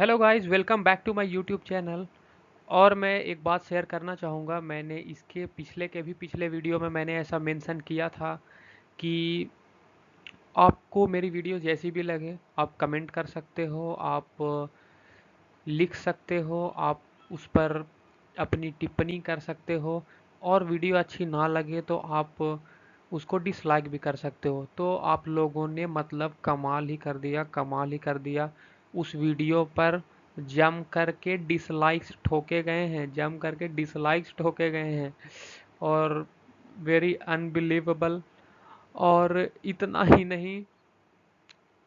Hello guys, welcome back to my YouTube channel. और मैं एक बात शेयर करना चाहूँगा। मैंने इसके पिछले वीडियो में मैंने ऐसा मेंशन किया था कि आपको मेरी वीडियो जैसी भी लगे आप कमेंट कर सकते हो, आप लिख सकते हो, आप उस पर अपनी टिप्पणी कर सकते हो। और वीडियो अच्छी ना लगे तो आप उसको डिसलाइक भी कर सकते हो। तो आप लोगों ने मतलब कमाल ही कर दिया, कमाल ही कर दिया। उस वीडियो पर जम करके डिसलाइक्स ठोके गए हैं, जम करके डिसलाइक्स ठोके गए हैं। और वेरी अनबिलीवेबल। और इतना ही नहीं,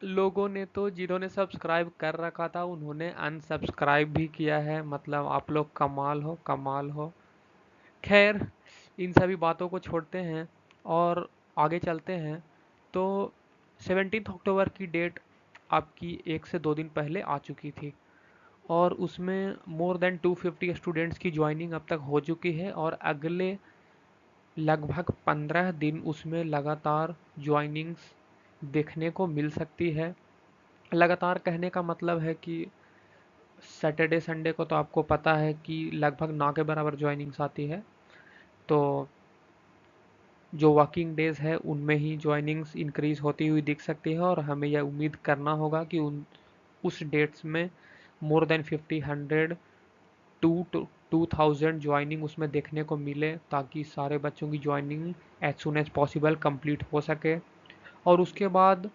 लोगों ने तो जिन्होंने सब्सक्राइब कर रखा था उन्होंने अनसब्सक्राइब भी किया है। मतलब आप लोग कमाल हो, कमाल हो। खैर, इन सभी बातों को छोड़ते हैं और आगे चलते हैं। तो 17 अक्टूबर की डेट आपकी 1 से 2 दिन पहले आ चुकी थी और उसमें मोर देन 250 स्टूडेंट्स की ज्वाइनिंग अब तक हो चुकी है और अगले लगभग 15 दिन उसमें लगातार ज्वाइनिंग्स देखने को मिल सकती है। लगातार कहने का मतलब है कि सैटरडे संडे को तो आपको पता है कि लगभग ना के बराबर ज्वाइनिंग्स आती है। तो जो वर्किंग डेज है उनमें ही ज्वाइनिंग्स इंक्रीज होती हुई दिख सकती है और हमें यह उम्मीद करना होगा कि उस डेट्स में मोर देन 50, 100 टू 2000 ज्वाइनिंग उसमें देखने को मिले, ताकि सारे बच्चों की joining as soon as possible complete हो सके। और उसके बाद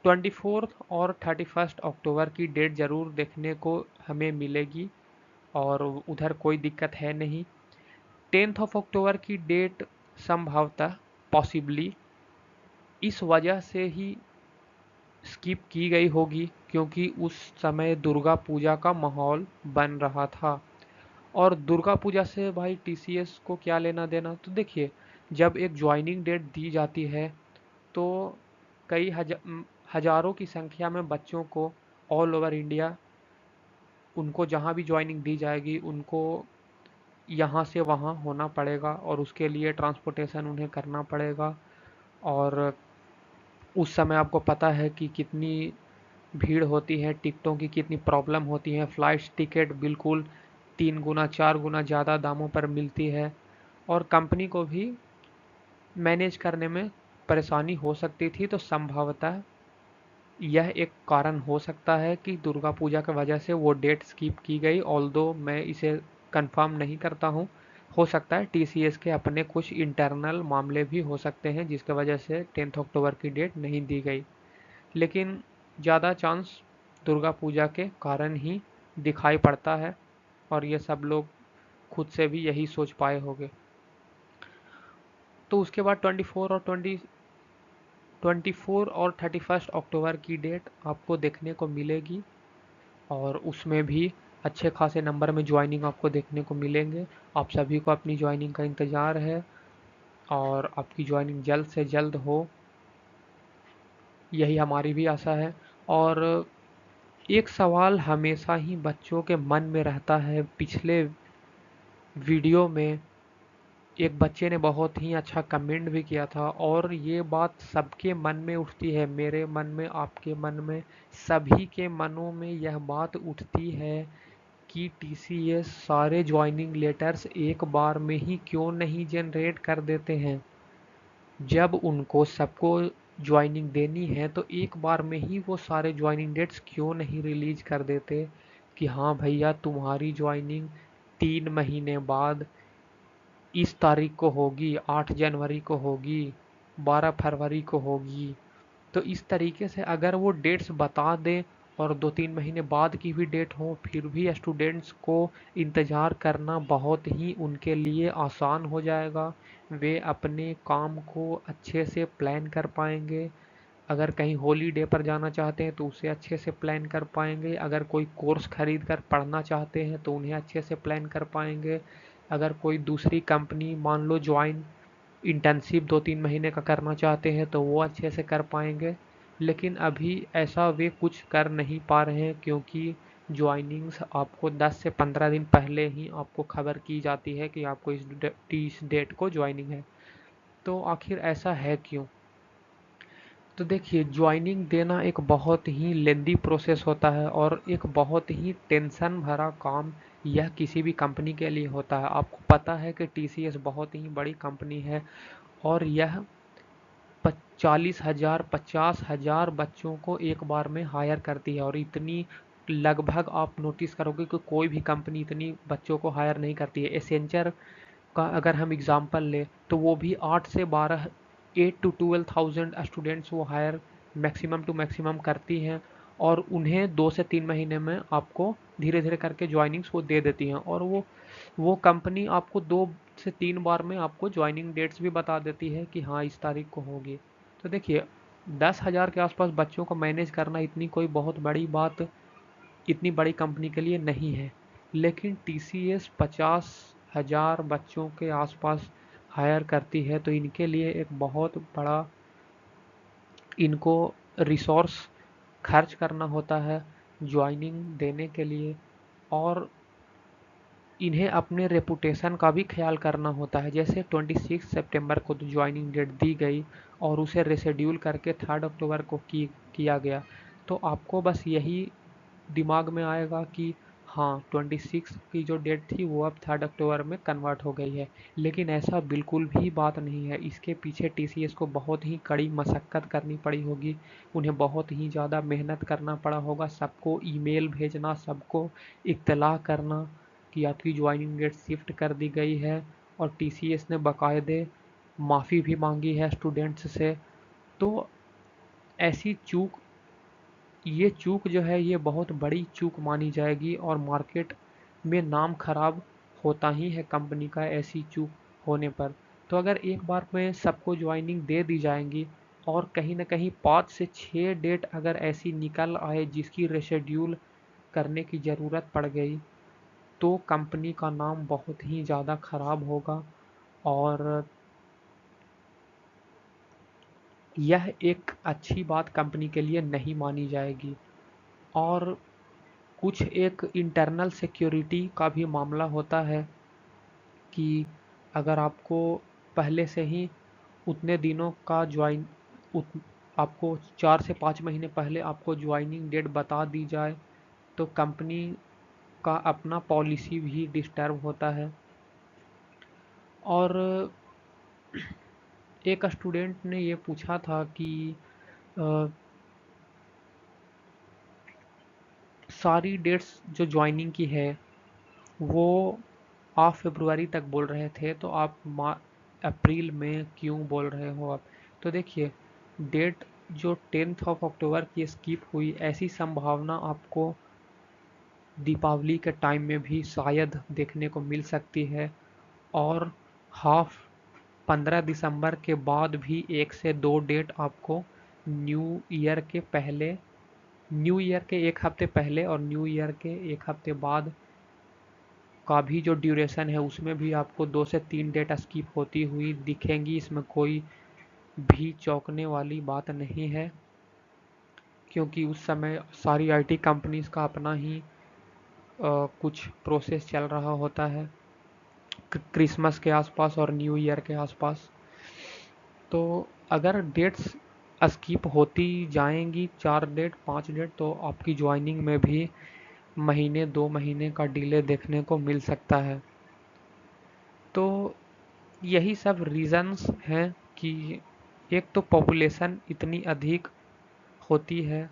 24 और 31 अक्टूबर की डेट ज़रूर देखने को हमें मिलेगी और उधर कोई दिक्कत है नहीं। 10 अक्टूबर की डेट संभवतः पॉसिबली इस वजह से ही स्किप की गई होगी क्योंकि उस समय दुर्गा पूजा का माहौल बन रहा था। और दुर्गा पूजा से भाई टीसीएस को क्या लेना देना। तो देखिए, जब एक ज्वाइनिंग डेट दी जाती है तो कई हजारों की संख्या में बच्चों को ऑल ओवर इंडिया उनको जहाँ भी ज्वाइनिंग दी जाएगी उनको यहाँ से वहाँ होना पड़ेगा और उसके लिए ट्रांसपोर्टेशन उन्हें करना पड़ेगा। और उस समय आपको पता है कि कितनी भीड़ होती है, टिकटों की कितनी प्रॉब्लम होती है। फ़्लाइट्स टिकट बिल्कुल 3 गुना 4 गुना ज़्यादा दामों पर मिलती है और कंपनी को भी मैनेज करने में परेशानी हो सकती थी। तो संभवतः यह एक कारण हो सकता है कि दुर्गा पूजा की वजह से वो डेट स्किप की गई। ऑल्दो मैं इसे कंफर्म नहीं करता हूँ। हो सकता है टीसीएस के अपने कुछ इंटरनल मामले भी हो सकते हैं जिसकी वजह से 10 अक्टूबर की डेट नहीं दी गई। लेकिन ज़्यादा चांस दुर्गा पूजा के कारण ही दिखाई पड़ता है और ये सब लोग खुद से भी यही सोच पाए होंगे। तो उसके बाद 24 और 31 अक्टूबर की डेट आपको देखने को मिलेगी और उसमें भी अच्छे खासे नंबर में ज्वाइनिंग आपको देखने को मिलेंगे। आप सभी को अपनी ज्वाइनिंग का इंतज़ार है और आपकी ज्वाइनिंग जल्द से जल्द हो, यही हमारी भी आशा है। और एक सवाल हमेशा ही बच्चों के मन में रहता है। पिछले वीडियो में एक बच्चे ने बहुत ही अच्छा कमेंट भी किया था और ये बात सबके मन में उठती है, मेरे मन में, आपके मन में, सभी के मनों में यह बात उठती है कि टीसीएस सारे ज्वाइनिंग लेटर्स एक बार में ही क्यों नहीं जनरेट कर देते हैं। जब उनको सबको ज्वाइनिंग देनी है तो एक बार में ही वो सारे ज्वाइनिंग डेट्स क्यों नहीं रिलीज कर देते कि हाँ भैया तुम्हारी ज्वाइनिंग 3 महीने बाद इस तारीख को होगी, 8 जनवरी को होगी, 12 फरवरी को होगी। तो इस तरीके से अगर वो डेट्स बता दें और 2-3 महीने बाद की भी डेट हो फिर भी स्टूडेंट्स को इंतज़ार करना बहुत ही उनके लिए आसान हो जाएगा। वे अपने काम को अच्छे से प्लान कर पाएंगे। अगर कहीं हॉलीडे पर जाना चाहते हैं तो उसे अच्छे से प्लान कर पाएंगे। अगर कोई कोर्स खरीद कर पढ़ना चाहते हैं तो उन्हें अच्छे से प्लान कर पाएंगे। अगर कोई दूसरी कंपनी मान लो ज्वाइन इंटर्नशिप 2-3 महीने का करना चाहते हैं तो वो अच्छे से कर पाएंगे। लेकिन अभी ऐसा वे कुछ कर नहीं पा रहे हैं क्योंकि ज्वाइनिंग्स आपको 10 से 15 दिन पहले ही आपको खबर की जाती है कि आपको इस डेट को ज्वाइनिंग है। तो आखिर ऐसा है क्यों? तो देखिए, ज्वाइनिंग देना एक बहुत ही लेंदी प्रोसेस होता है और एक बहुत ही टेंशन भरा काम यह किसी भी कंपनी के लिए होता है। आपको पता है कि टीसीएस बहुत ही बड़ी कंपनी है और यह 40,000 50,000 बच्चों को एक बार में हायर करती है, और इतनी लगभग आप नोटिस करोगे कि कोई भी कंपनी इतनी बच्चों को हायर नहीं करती है। एसेंचर का अगर हम एग्जांपल लें तो वो भी 8 से 12 8 टू 12,000 स्टूडेंट्स वो हायर मैक्सिमम टू मैक्सिमम करती हैं, और उन्हें 2 से 3 महीने में आपको धीरे धीरे करके ज्वाइनिंग्स वो दे देती हैं, और वो कंपनी आपको 2 से 3 बार में आपको ज्वाइनिंग डेट्स भी बता देती है कि हाँ इस तारीख को होगी। तो देखिए, 10,000 के आसपास बच्चों को मैनेज करना इतनी कोई बहुत बड़ी बात इतनी बड़ी कंपनी के लिए नहीं है, लेकिन टीसीएस 50,000 बच्चों के आसपास हायर करती है, तो इनके लिए एक बहुत बड़ा इनको रिसोर्स खर्च करना होता है ज्वाइनिंग देने के लिए, और इन्हें अपने रेपुटेशन का भी ख्याल करना होता है। जैसे 26 सितंबर को तो ज्वाइनिंग डेट दी गई और उसे रिशेड्यूल करके 3 अक्टूबर को किया गया, तो आपको बस यही दिमाग में आएगा कि हाँ 26 की जो डेट थी वो अब 3 अक्टूबर में कन्वर्ट हो गई है, लेकिन ऐसा बिल्कुल भी बात नहीं है। इसके पीछे टीसीएस को बहुत ही कड़ी मशक्कत करनी पड़ी होगी, उन्हें बहुत ही ज़्यादा मेहनत करना पड़ा होगा, सबको ईमेल भेजना, सबको इत्तला करना कि आपकी ज्वाइनिंग डेट शिफ्ट कर दी गई है, और टीसीएस ने बाकायदे माफ़ी भी मांगी है स्टूडेंट्स से। तो ऐसी चूक ये चूक जो है ये बहुत बड़ी चूक मानी जाएगी, और मार्केट में नाम खराब होता ही है कंपनी का ऐसी चूक होने पर। तो अगर एक बार में सबको ज्वाइनिंग दे दी जाएंगी और कहीं ना कहीं 5 से 6 डेट अगर ऐसी निकल आए जिसकी रेशेड्यूल करने की ज़रूरत पड़ गई, तो कंपनी का नाम बहुत ही ज़्यादा खराब होगा, और यह एक अच्छी बात कंपनी के लिए नहीं मानी जाएगी। और कुछ एक इंटरनल सिक्योरिटी का भी मामला होता है कि अगर आपको पहले से ही उतने दिनों का आपको 4 से 5 महीने पहले आपको ज्वाइनिंग डेट बता दी जाए, तो कंपनी का अपना पॉलिसी भी डिस्टर्ब होता है। और एक स्टूडेंट ने ये पूछा था कि अ, सारी डेट्स जो ज्वाइनिंग की है वो आप फरवरी तक बोल रहे थे, तो आप अप्रैल में क्यों बोल रहे हो आप? तो देखिए, डेट जो 10 अक्टूबर की स्किप हुई, ऐसी संभावना आपको दीपावली के टाइम में भी शायद देखने को मिल सकती है, और हाफ 15 दिसंबर के बाद भी 1 से 2 डेट आपको न्यू ईयर के पहले न्यू ईयर के एक हफ्ते पहले और न्यू ईयर के एक हफ्ते बाद का भी जो ड्यूरेशन है उसमें भी आपको 2 से 3 डेट स्किप होती हुई दिखेंगी। इसमें कोई भी चौंकने वाली बात नहीं है, क्योंकि उस समय सारी आईटी कंपनीज का अपना ही कुछ प्रोसेस चल रहा होता है क्रिसमस के आसपास और न्यू ईयर के आसपास। तो अगर डेट्स स्किप होती जाएंगी 4 डेट 5 डेट, तो आपकी ज्वाइनिंग में भी महीने 2 महीने का डिले देखने को मिल सकता है। तो यही सब रीज़न्स हैं कि एक तो पॉपुलेशन इतनी अधिक होती है,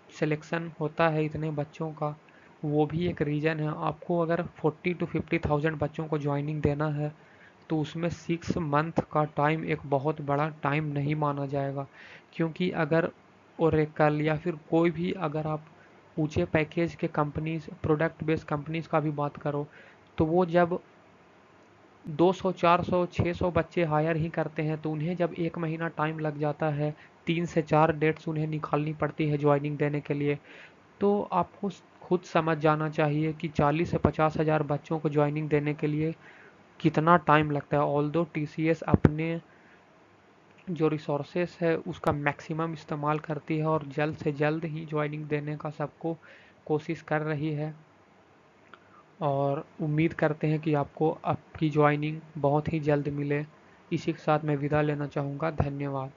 सिलेक्शन होता है इतने बच्चों का, वो भी एक रीज़न है। आपको अगर 40 to 50,000 बच्चों को ज्वाइनिंग देना है, तो उसमें 6 मंथ का टाइम एक बहुत बड़ा टाइम नहीं माना जाएगा, क्योंकि अगर ओरेकल या फिर कोई भी अगर आप ऊंचे पैकेज के कंपनीज प्रोडक्ट बेस्ड कंपनीज का भी बात करो, तो वो जब 200 400 600 बच्चे हायर ही करते हैं, तो उन्हें जब 1 महीना टाइम लग जाता है, 3 से 4 डेट्स उन्हें निकालनी पड़ती है ज्वाइनिंग देने के लिए, तो आपको खुद समझ जाना चाहिए कि 40 से 50 हज़ार बच्चों को ज्वाइनिंग देने के लिए कितना टाइम लगता है। ऑल्दो टीसीएस अपने जो रिसोर्सेस है उसका मैक्सिमम इस्तेमाल करती है और जल्द से जल्द ही ज्वाइनिंग देने का सबको कोशिश कर रही है, और उम्मीद करते हैं कि आपको आपकी ज्वाइनिंग बहुत ही जल्द मिले। इसी के साथ मैं विदा लेना चाहूँगा। धन्यवाद।